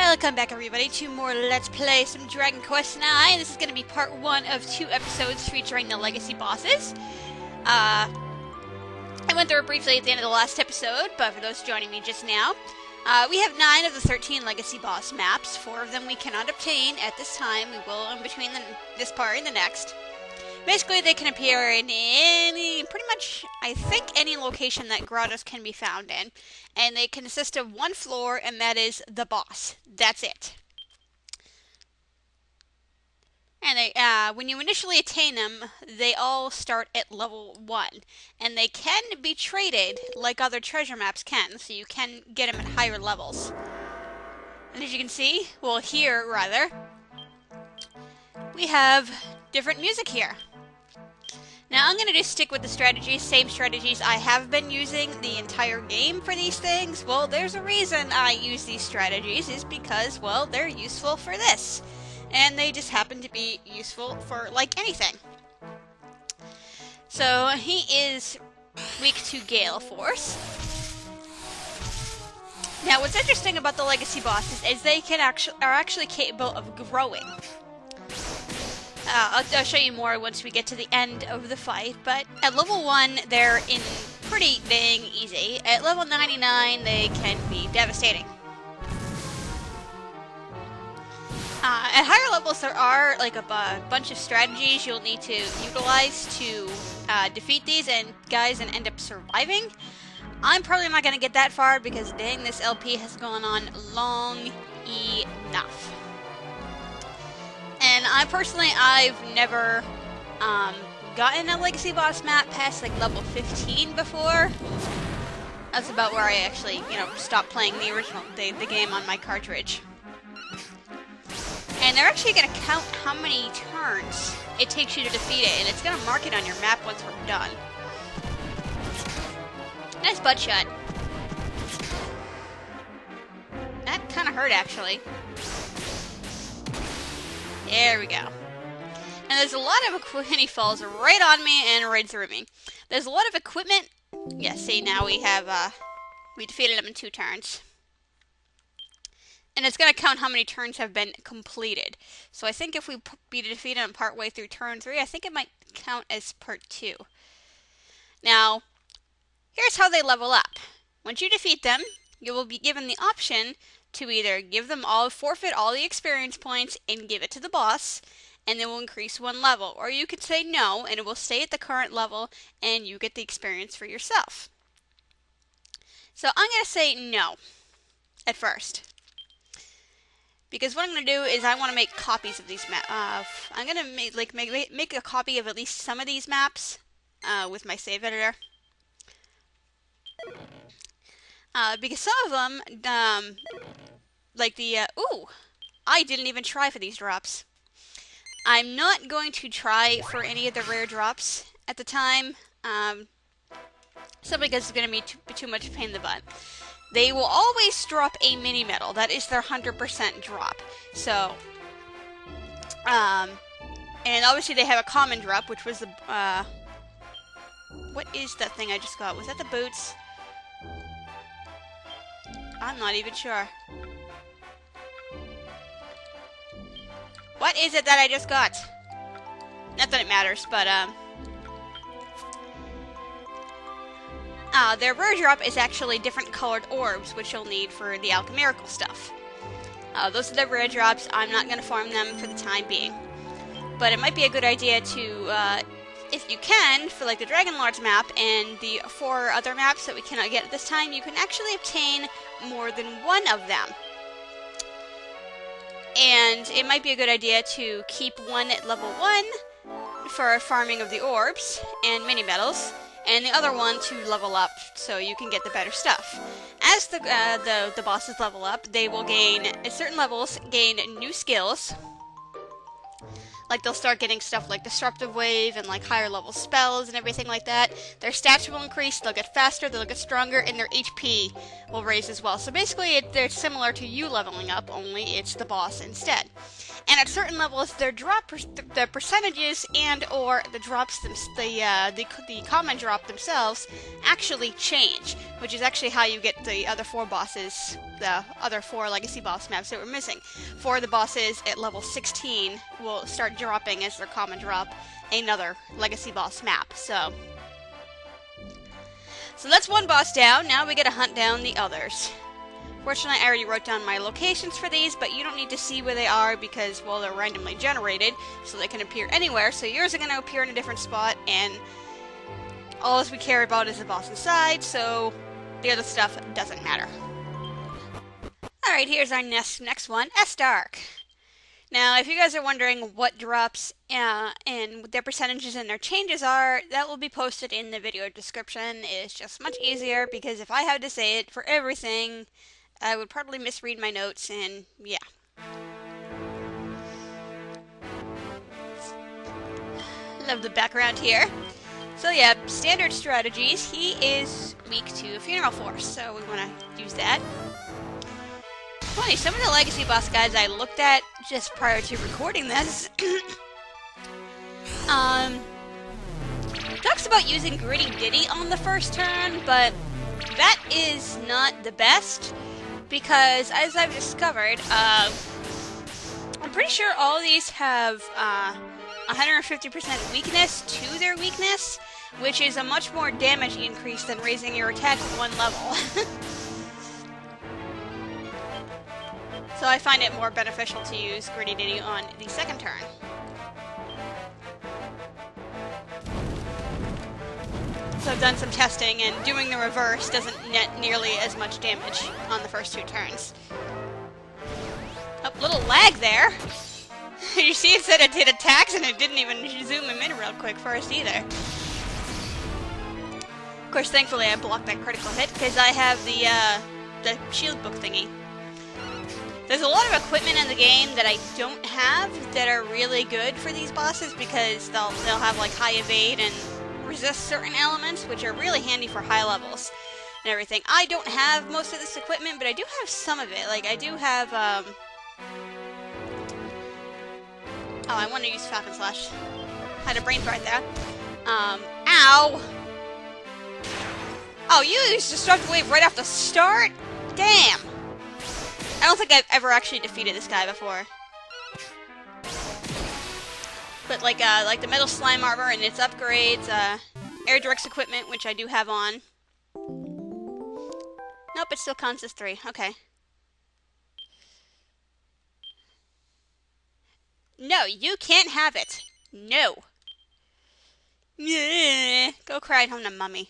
Welcome back everybody to more Let's Play some Dragon Quest IX. This is going to be part 1 of 2 episodes featuring the legacy bosses. I went through it briefly at the end of the last episode, but for those joining me just now, we have 9 of the 13 legacy boss maps. 4 of them we cannot obtain at this time. We will in between this part and the next. Basically, they can appear in any, pretty much, I think, any location that grottos can be found in. And they consist of 1 floor, and that is the boss. That's it. And they, when you initially attain them, they all start at level 1. And they can be traded like other treasure maps can, so you can get them at higher levels. And as you can see, well, here, rather, we have different music here. Now, I'm going to just stick with the strategies, same strategies I have been using the entire game for these things. Well, there's a reason I use these strategies, is because, well, they're useful for this. And they just happen to be useful for, like, anything. So, he is weak to Gale Force. Now, what's interesting about the Legacy bosses is they are actually capable of growing. I'll show you more once we get to the end of the fight, but at level 1, they're in pretty dang easy. At level 99, they can be devastating. At higher levels, there are like a bunch of strategies you'll need to utilize to defeat these guys and end up surviving. I'm probably not going to get that far because, dang, this LP has gone on long enough. And I've never gotten a legacy boss map past like level 15 before. That's about where I actually, stopped playing the original the game on my cartridge. And they're actually going to count how many turns it takes you to defeat it, and it's going to mark it on your map once we're done. Nice butt shot. That kind of hurt, actually. There we go. And there's a lot of equipment. He falls right on me and right through me. There's a lot of equipment. Yeah, see, now we have, we defeated him in 2 turns. And it's going to count how many turns have been completed. So I think if we defeat him partway through turn 3, I think it might count as part 2. Now, here's how they level up. Once you defeat them, you will be given the option to either give them all, forfeit all the experience points and give it to the boss, and they will increase 1 level. Or you could say no, and it will stay at the current level, and you get the experience for yourself. So I'm going to say no at first. Because what I'm going to do is I want to make copies of these maps. I'm going to make a copy of at least some of these maps with my save editor. Because some of them, like the, ooh, I didn't even try for these drops. I'm not going to try for any of the rare drops at the time, simply because it's going to be too much of a pain in the butt. They will always drop a mini medal. That is their 100% drop. So, and obviously they have a common drop, which was the, what is that thing I just got? Was that the boots? I'm not even sure. What is it that I just got? Not that it matters, but, their rare drop is actually different colored orbs, which you'll need for the alchemical stuff. Those are the rare drops. I'm not going to farm them for the time being. But it might be a good idea to, if you can, for like the Dragonlord's map and the 4 other maps that we cannot get at this time, you can actually obtain more than 1 of them. And it might be a good idea to keep 1 at level 1 for farming of the orbs and mini medals, and the other one to level up so you can get the better stuff. As the bosses level up, they will gain, at certain levels, gain new skills. Like, they'll start getting stuff like Disruptive Wave and, like, higher level spells and everything like that. Their stats will increase, they'll get faster, they'll get stronger, and their HP will raise as well. So basically, they're similar to you leveling up, only it's the boss instead. And at certain levels, their the percentages and or the drops, the common drop themselves actually change, which is actually how you get the other 4 bosses the other 4 legacy boss maps that we're missing. 4 of the bosses at level 16 will start dropping as their common drop another legacy boss map. So that's 1 boss down. Now we gotta hunt down the others. Fortunately, I already wrote down my locations for these, but you don't need to see where they are because, well, they're randomly generated, so they can appear anywhere. So yours are going to appear in a different spot, and all we care about is the boss inside, so the other stuff doesn't matter. Alright, here's our next one, Estark. Now, if you guys are wondering what drops and what their percentages and their changes are, that will be posted in the video description. It's just much easier, because if I had to say it for everything, I would probably misread my notes, and yeah. Love the background here. So yeah, standard strategies. He is weak to Funeral Force, so we want to use that. Funny, some of the legacy boss guys I looked at just prior to recording this talks about using Gritty Ditty on the first turn, but that is not the best, because as I've discovered, I'm pretty sure all these have 150% weakness to their weakness, which is a much more damage increase than raising your attack 1 level. So I find it more beneficial to use Gritty Ditty on the second turn. So I've done some testing, and doing the reverse doesn't net nearly as much damage on the first 2 turns. Oh, little lag there. You see it said it did attacks, and it didn't even zoom him in real quick first either. Of course, thankfully I blocked that critical hit, because I have the shield book thingy. There's a lot of equipment in the game that I don't have that are really good for these bosses, because they'll have like high evade and resist certain elements, which are really handy for high levels and everything. I don't have most of this equipment, but I do have some of it. Like, I do have, oh, I want to use Falcon Slash. Had a brain fart there. Ow! Oh, you used Destructive Wave right off the start? Damn! I don't think I've ever actually defeated this guy before. But like the Metal Slime Armor and its upgrades, Air Directs equipment, which I do have on. Nope, it still counts as 3. Okay. No, you can't have it. No. Yeah. Go cry at home to mommy.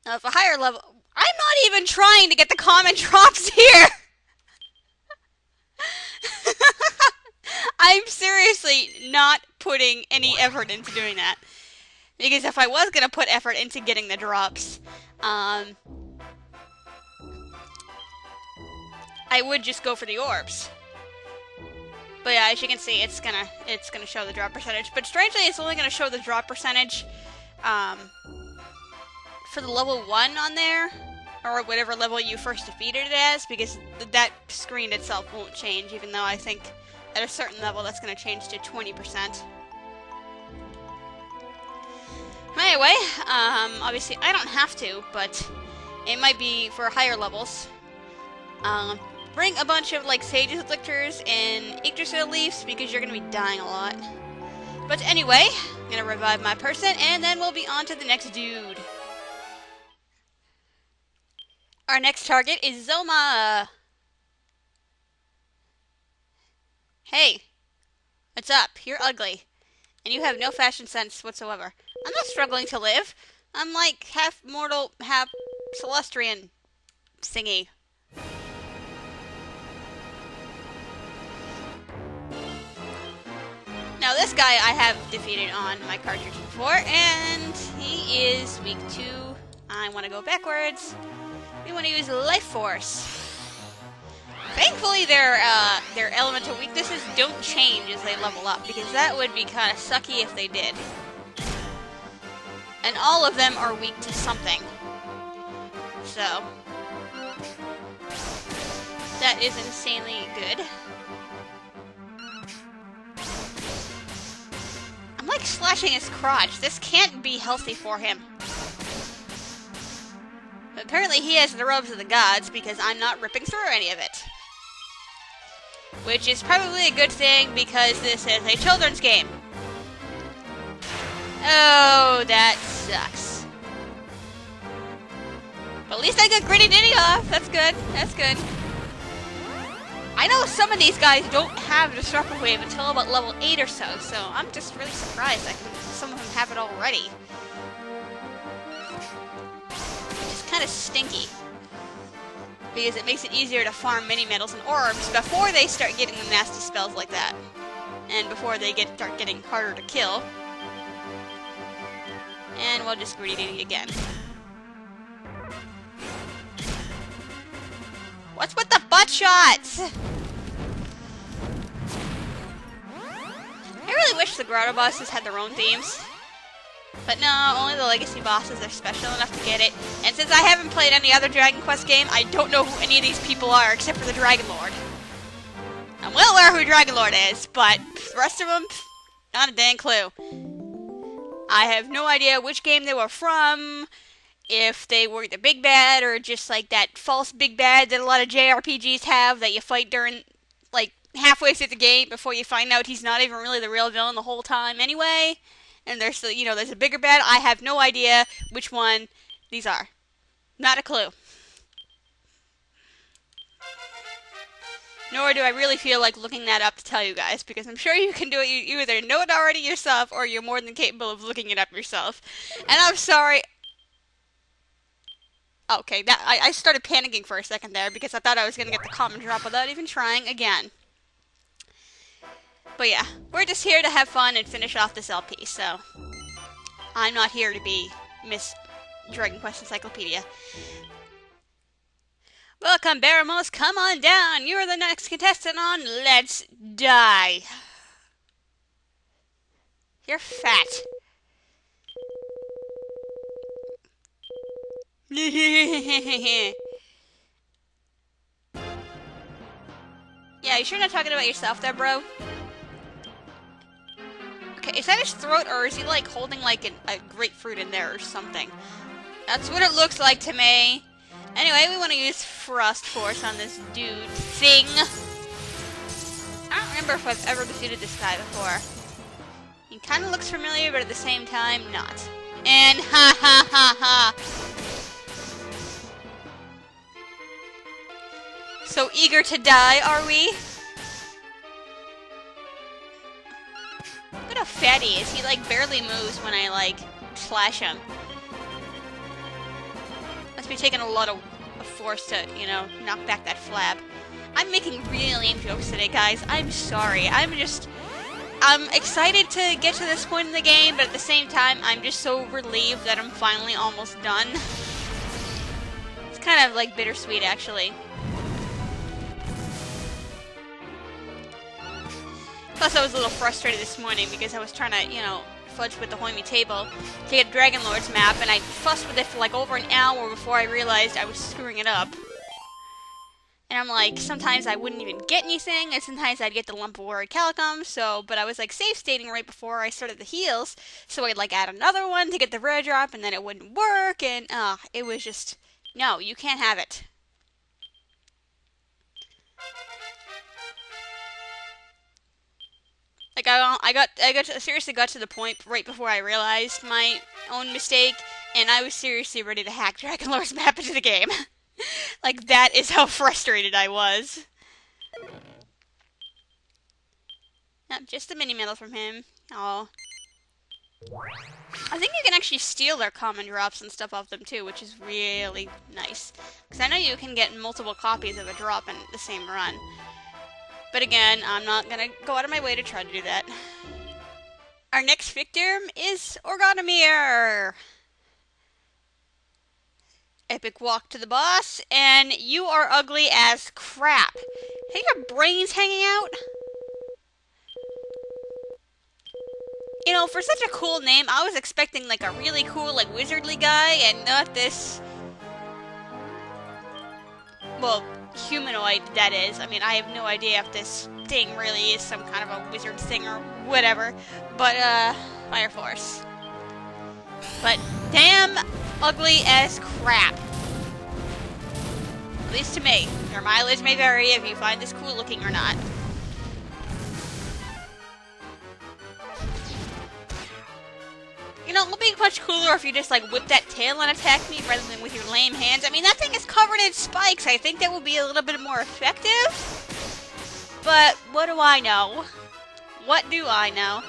Now, if a higher level... I'm not even trying to get the common drops here! I'm seriously not putting any effort into doing that. Because if I was going to put effort into getting the drops, I would just go for the orbs. But yeah, as you can see, it's gonna show the drop percentage. But strangely, it's only gonna show the drop percentage for the level 1 on there, or whatever level you first defeated it as, because that screen itself won't change, even though I think at a certain level that's going to change to 20%. Anyway, obviously I don't have to, but it might be for higher levels. Bring a bunch of like Sage's Lictors and Yggdrasil Leaves, because you're going to be dying a lot. But anyway, I'm going to revive my person, and then we'll be on to the next dude. Our next target is Zoma. Hey, what's up? You're ugly, and you have no fashion sense whatsoever. I'm not struggling to live. I'm like half mortal, half Celestian thingy. Now this guy I have defeated on my cartridge before, and he is weak to... I want to go backwards. We want to use Life Force. Thankfully, their elemental weaknesses don't change as they level up, because that would be kind of sucky if they did. And all of them are weak to something. So that is insanely good. I'm like slashing his crotch. This can't be healthy for him. But apparently he has the robes of the gods because I'm not ripping through any of it. Which is probably a good thing because this is a children's game. Oh, that sucks. But at least I got Gritty Nitty off. That's good. That's good. I know some of these guys don't have Disruptor Wave until about level 8 or so I'm just really surprised that some of them have it already. Which is kind of stinky. Because it makes it easier to farm mini medals and orbs before they start getting the nasty spells like that. And before they start getting harder to kill. And we'll just Gritty Nitty again. What's with the butt shots? I really wish the Grotto bosses had their own themes. But no, only the Legacy bosses are special enough to get it. And since I haven't played any other Dragon Quest game, I don't know who any of these people are except for the Dragonlord. I'm well aware who Dragonlord is, but the rest of them, not a dang clue. I have no idea which game they were from, if they were the big bad, or just like that false big bad that a lot of JRPGs have that you fight during, like, halfway through the game before you find out he's not even really the real villain the whole time anyway. And there's, there's a bigger bad. I have no idea which one these are. Not a clue. Nor do I really feel like looking that up to tell you guys, because I'm sure you can do it. You either know it already yourself, or you're more than capable of looking it up yourself. And I'm sorry. Okay, I started panicking for a second there because I thought I was going to get the common drop without even trying again. But yeah, we're just here to have fun and finish off this LP, so I'm not here to be Miss Dragon Quest Encyclopedia. Welcome, Baramos. Come on down. You're the next contestant on Let's Die. You're fat. Yeah, you sure not talking about yourself there, bro? Okay, is that his throat, or is he, like, holding, like, a grapefruit in there or something? That's what it looks like to me. Anyway, we want to use Frost Force on this dude thing. I don't remember if I've ever defeated this guy before. He kind of looks familiar, but at the same time, not. And ha ha ha ha! So eager to die, are we? Look at how fat he is. He, like, barely moves when I, like, slash him. Must be taking a lot of force to, knock back that flab. I'm making real lame jokes today, guys. I'm sorry. I'm excited to get to this point in the game, but at the same time, I'm just so relieved that I'm finally almost done. It's kind of, like, bittersweet, actually. Plus, I was a little frustrated this morning because I was trying to, fudge with the Hoimi table to get Dragonlord's map, and I fussed with it for like over an hour before I realized I was screwing it up. And I'm like, sometimes I wouldn't even get anything, and sometimes I'd get the lump of Worried Calicum, but I was like save stating right before I started the heals, so I'd like add another one to get the rare drop, and then it wouldn't work, and it was just, no, you can't have it. Like, I seriously got to the point right before I realized my own mistake, and I was seriously ready to hack Dragonlord's map into the game. Like, that is how frustrated I was. Not just a mini medal from him. Oh. I think you can actually steal their common drops and stuff off them too, which is really nice. Because I know you can get multiple copies of a drop in the same run. But again, I'm not going to go out of my way to try to do that. Our next victim is Orgonomir. Epic walk to the boss, and you are ugly as crap. Have your brains hanging out? You know, for such a cool name, I was expecting like a really cool, like, wizardly guy, and not this... Well, humanoid, that is. I mean, I have no idea if this thing really is some kind of a wizard thing or whatever. But, Fire Force. But, damn ugly as crap. least to me. Your mileage may vary if you find this cool looking or not. You know, it would be much cooler if you just, like, whip that tail and attack me rather than with your lame hands. I mean, that thing is covered in spikes. I think that would be a little bit more effective. But what do I know? What do I know?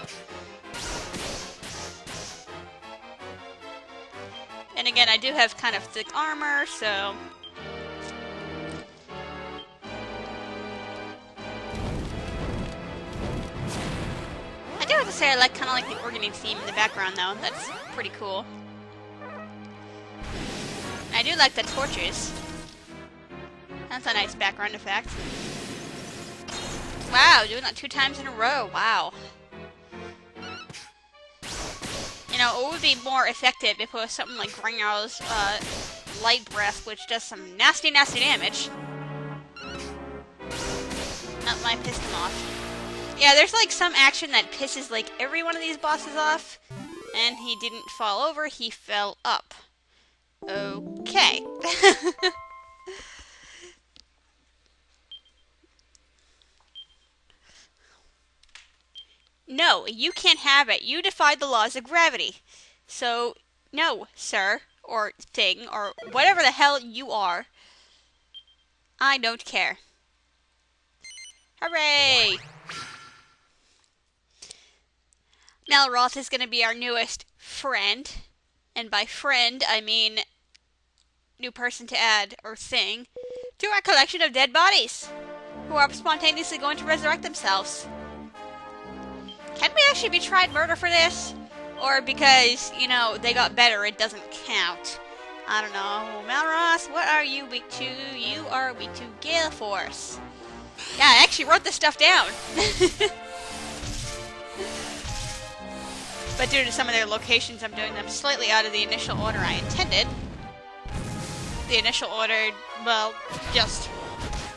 And again, I do have kind of thick armor, so... I do have to say I kind of like the organ theme in the background, though. That's pretty cool. I do like the torches. That's a nice background effect. Wow, doing that 2 times in a row. Wow. You know, it would be more effective if it was something like Gringo's Light Breath, which does some nasty, nasty damage. That might piss them off. Yeah, there's like some action that pisses like every one of these bosses off. And he didn't fall over, he fell up. Okay. No, you can't have it. You defied the laws of gravity. So, no, sir, or thing, or whatever the hell you are. I don't care. Hooray! Malroth is going to be our newest friend. And by friend, I mean new person to add, or thing, to our collection of dead bodies, who are spontaneously going to resurrect themselves. Can we actually be tried murder for this? Or because, you know, they got better, it doesn't count? I don't know. Malroth, what are you weak to? You are weak to Gale Force. Yeah, I actually wrote this stuff down. But due to some of their locations, I'm doing them slightly out of the initial order I intended. The initial order, well, just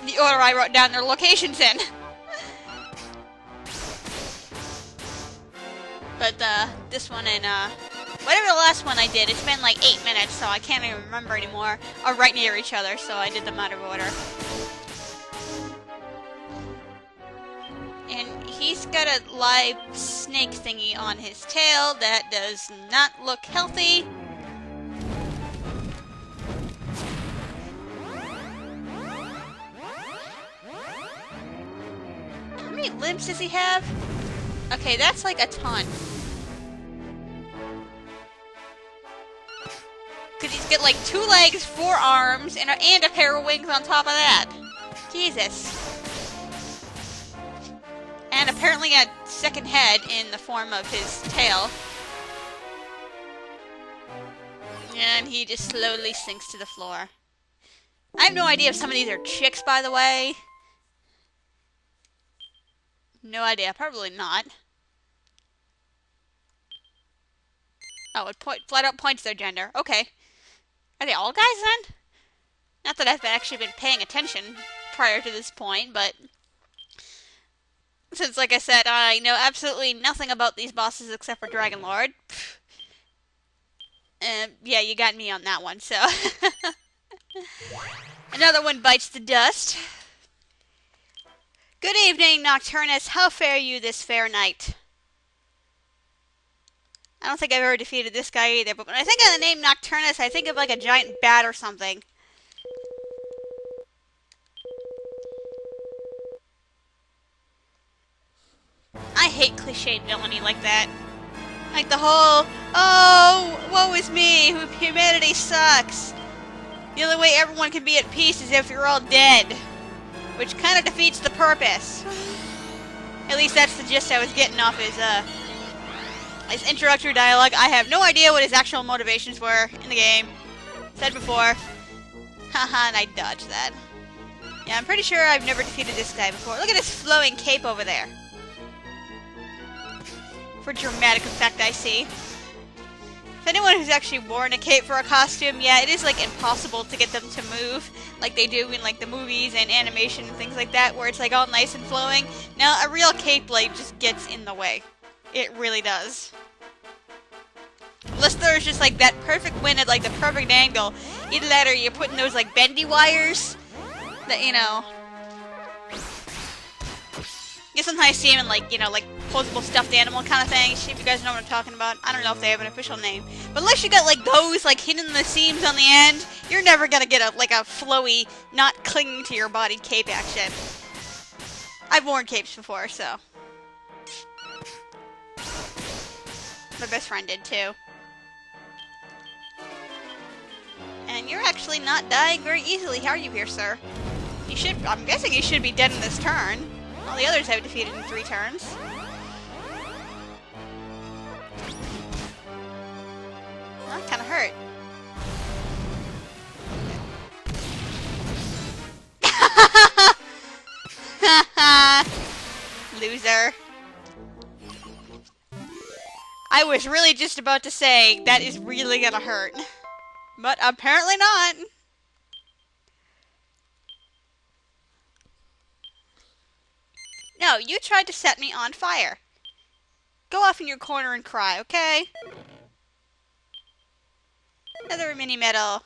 the order I wrote down their locations in. But this one and whatever the last one I did, it's been like 8 minutes, so I can't even remember anymore. Are right near each other, so I did them out of order. And he's got a live snake thingy on his tail that does not look healthy. How many limbs does he have? Okay, that's like a ton. Because he's got like 2 legs, 4 arms, and a pair of wings on top of that. Jesus. And apparently a second head in the form of his tail. And he just slowly sinks to the floor. I have no idea if some of these are chicks, by the way. No idea. Probably not. Oh, it flat out points their gender. Okay. Are they all guys then? Not that I've actually been paying attention prior to this point, but since, like I said, I know absolutely nothing about these bosses except for Dragonlord. Yeah, you got me on that one, so. Another one bites the dust. Good evening, Nokturnus. How fare you this fair night? I don't think I've ever defeated this guy either, but when I think of the name Nokturnus, I think of like a giant bat or something. I hate cliched villainy like that. Like the whole, oh, woe is me, humanity sucks. The only way everyone can be at peace is if you're all dead. Which kind of defeats the purpose. At least that's the gist I was getting off his introductory dialogue. I have no idea what his actual motivations were in the game. Said before. Haha, and I dodged that. Yeah, I'm pretty sure I've never defeated this guy before. Look at his flowing cape over there. For dramatic effect, I see. If anyone who's actually worn a cape for a costume, yeah, it is, like, impossible to get them to move like they do in, like, the movies and animation and things like that, where it's, like, all nice and flowing. Now, a real cape, like, just gets in the way. It really does. Unless there's just, like, that perfect wind at, like, the perfect angle. Either that or you're putting those, like, bendy wires That, you know... You sometimes see them in, like, you know, like, posable stuffed animal kind of thing. If you guys know what I'm talking about. I don't know if they have an official name. But unless you got, like, those, like, hidden in the seams on the end, you're never gonna get a, like, a flowy, not clinging to your body cape action. I've worn capes before, so... My best friend did, too. And you're actually not dying very easily. How are you here, sir? You should... I'm guessing you should be dead in this turn. All the others have defeated in 3 turns. Well, that kinda hurt. Loser. I was really just about to say, that is really gonna hurt. But apparently not. No, you tried to set me on fire. Go off in your corner and cry, okay? Another mini medal.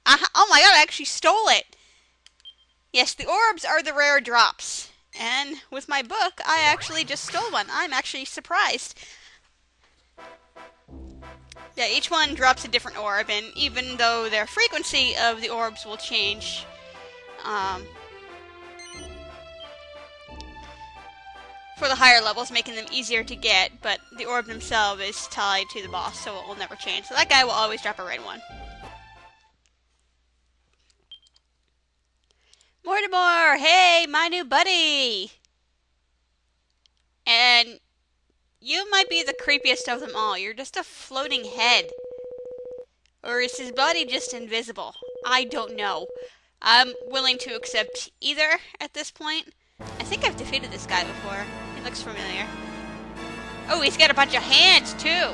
Oh my god, I actually stole it! Yes, the orbs are the rare drops. And with my book, I actually just stole one. I'm actually surprised. Yeah, each one drops a different orb, and even though their frequency of the orbs will change, for the higher levels, making them easier to get, but the orb themselves is tied to the boss, so it will never change. So that guy will always drop a red one. Mortamor! Hey, my new buddy! And you might be the creepiest of them all. You're just a floating head. Or is his body just invisible? I don't know. I'm willing to accept either at this point. I think I've defeated this guy before. He looks familiar. Oh, he's got a bunch of hands, too!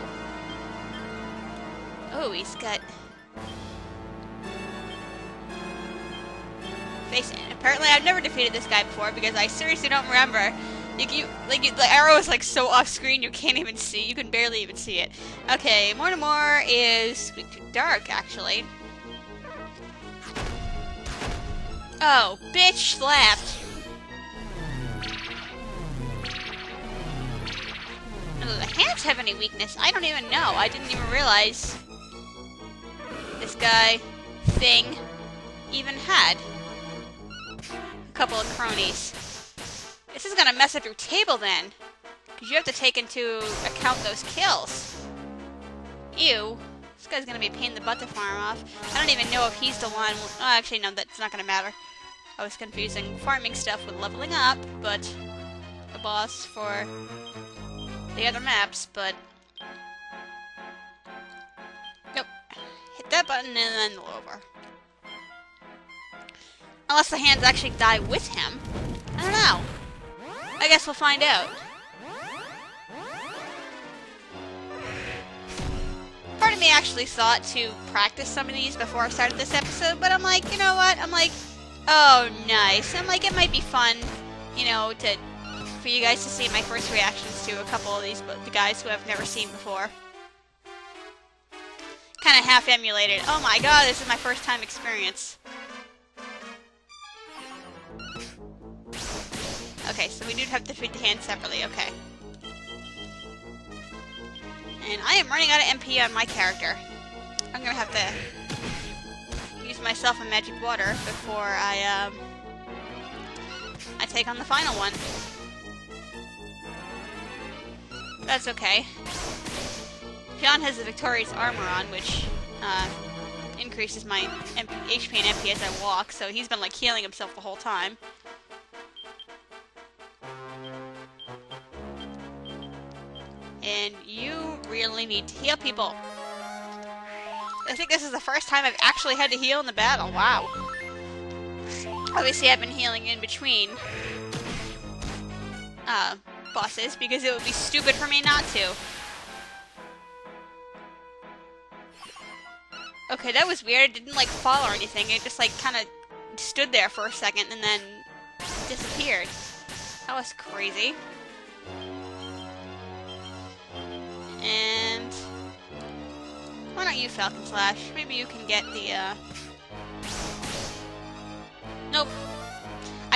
Oh, he's got... face. Apparently, I've never defeated this guy before because I seriously don't remember. The arrow is like so off screen you can't even see. You can barely even see it. Okay, Mortamor is dark actually. Oh, bitch slapped. Oh, the hands have any weakness? I don't even know. I didn't even realize this guy thing even had a couple of cronies. This is gonna mess up your table then, because you have to take into account those kills. Ew. This guy's gonna be a pain in the butt to farm off. I don't even know if he's the one... Oh, actually, no, that's not gonna matter. I was confusing farming stuff with leveling up, but the boss for the other maps, but... Nope. Hit that button and then over. Unless the hands actually die with him. I don't know. I guess we'll find out. Part of me actually thought to practice some of these before I started this episode, but I'm like, you know what? I'm like, oh, nice. I'm like, it might be fun, you know, for you guys to see my first reactions to a couple of these guys who I've never seen before. Kind of half emulated. Oh my god, this is my first time experience. Okay, so we do have to defeat the hand separately, okay. And I am running out of MP on my character. I'm gonna have to use myself a magic water before I take on the final one. That's okay. John has the Victorious Armor on, which increases my HP and MP as I walk, so he's been like healing himself the whole time. And you really need to heal people. I think this is the first time I've actually had to heal in the battle. Wow. Obviously, I've been healing in between bosses because it would be stupid for me not to. Okay, that was weird. It didn't like fall or anything. It just like kind of stood there for a second and then disappeared. That was crazy. And why don't you Falcon Slash? Maybe you can get the, Nope.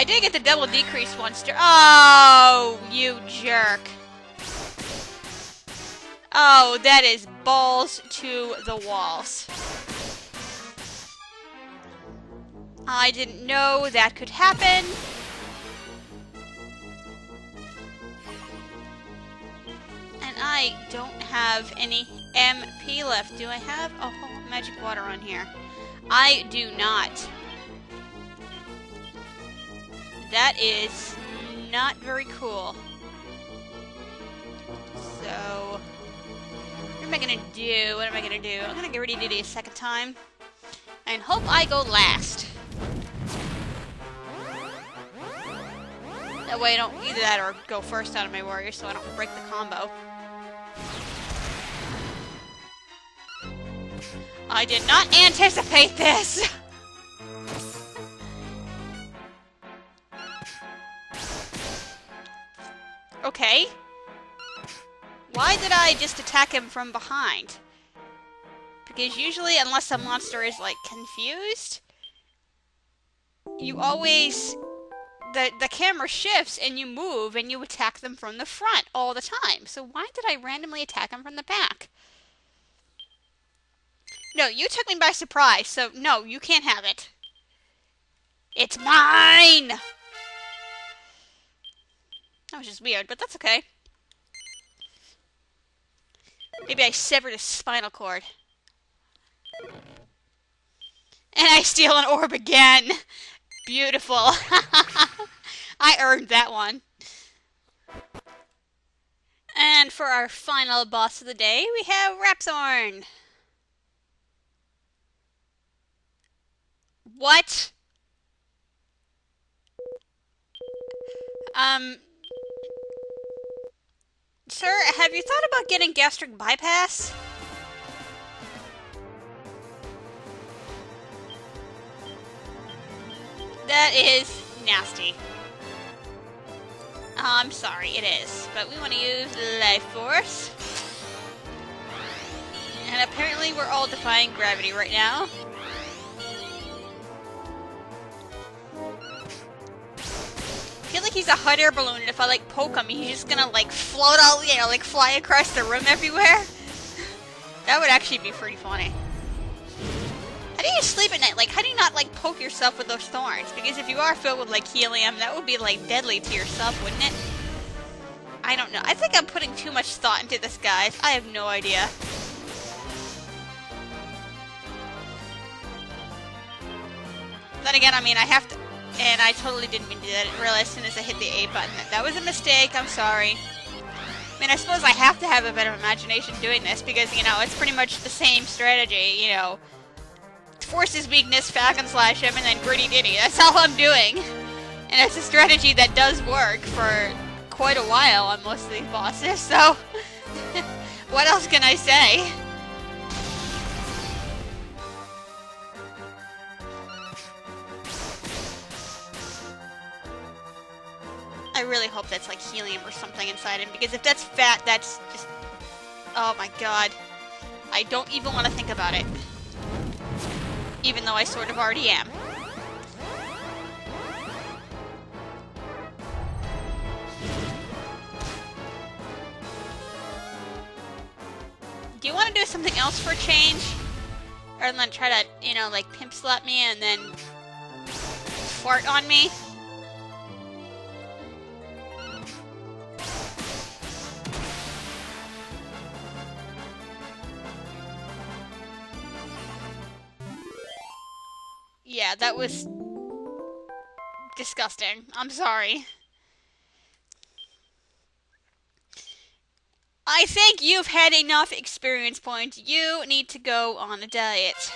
I did get the double decrease once. Oh, you jerk. Oh, that is balls to the walls. I didn't know that could happen. And I don't have any MP left. Do I have a whole magic water on here? I do not. That is not very cool. So, what am I gonna do? What am I gonna do? I'm gonna get ready to do it a second time. And hope I go last. That way I don't either that or go first out of my warrior so I don't break the combo. I did not anticipate this! Okay. Why did I just attack him from behind? Because usually, unless a monster is, like, confused, you always... The camera shifts and you move and you attack them from the front all the time. So why did I randomly attack him from the back? No, you took me by surprise, so no, you can't have it. It's mine! That was just weird, but that's okay. Maybe I severed his spinal cord. And I steal an orb again! Beautiful. I earned that one. And for our final boss of the day, we have Rhapthorne. What? Sir, have you thought about getting gastric bypass? That is nasty. I'm sorry, it is. But we want to use Life Force. And apparently we're all defying gravity right now. I feel like he's a hot air balloon, and if I, like, poke him, he's just gonna, like, float all, you know, like, fly across the room everywhere. That would actually be pretty funny. How do you sleep at night? Like, how do you not, like, poke yourself with those thorns? Because if you are filled with, like, helium, that would be, like, deadly to yourself, wouldn't it? I don't know. I think I'm putting too much thought into this, guys. I have no idea. Then again, I mean, I have to... And I totally didn't mean to do that. I didn't realize as soon as I hit the A button that was a mistake. I'm sorry. I mean, I suppose I have to have a better imagination doing this because, you know, it's pretty much the same strategy, you know. Forces weakness, Falcon Slash him, and then Gritty Giddy. That's all I'm doing. And it's a strategy that does work for quite a while on most of these bosses, so... what else can I say? I really hope that's like helium or something inside him, because if that's fat, that's just... Oh my god. I don't even want to think about it. Even though I sort of already am. Do you want to do something else for a change? Rather than try to, you know, like pimp slap me and then fart on me? Yeah, that was disgusting. I'm sorry. I think you've had enough experience points. You need to go on a diet.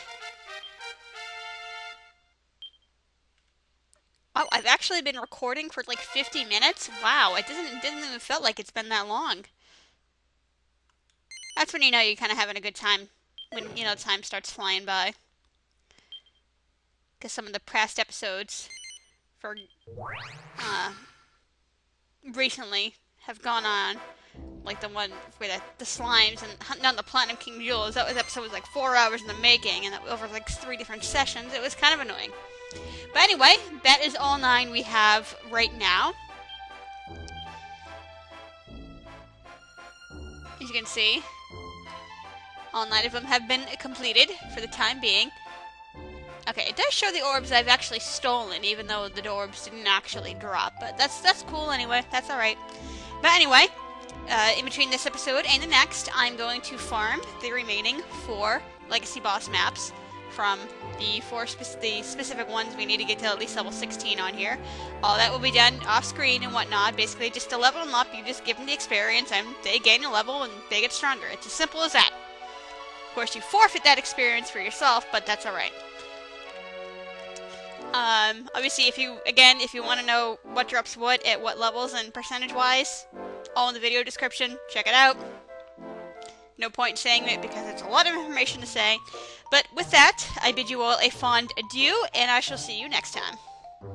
Oh, I've actually been recording for like 50 minutes? Wow, it didn't even feel like it's been that long. That's when you know you're kind of having a good time. When, you know, time starts flying by. Because some of the past episodes for recently have gone on like the one where the slimes and hunting down the Platinum King jewels. That episode was like 4 hours in the making, and that was over like 3 different sessions. It was kind of annoying. But anyway, that is all 9 we have right now. As you can see, all 9 of them have been completed for the time being. Okay, it does show the orbs I've actually stolen, even though the orbs didn't actually drop. But that's cool anyway. That's alright. But anyway, in between this episode and the next, I'm going to farm the remaining 4 legacy boss maps from the 4 specific ones we need to get to at least level 16 on here. All that will be done off screen and whatnot. Basically, just to level them up, you just give them the experience, and they gain a level and they get stronger. It's as simple as that. Of course, you forfeit that experience for yourself, but that's alright. Obviously, if you want to know what drops what at what levels and percentage-wise, all in the video description, check it out. No point in saying it because it's a lot of information to say. But with that, I bid you all a fond adieu, and I shall see you next time.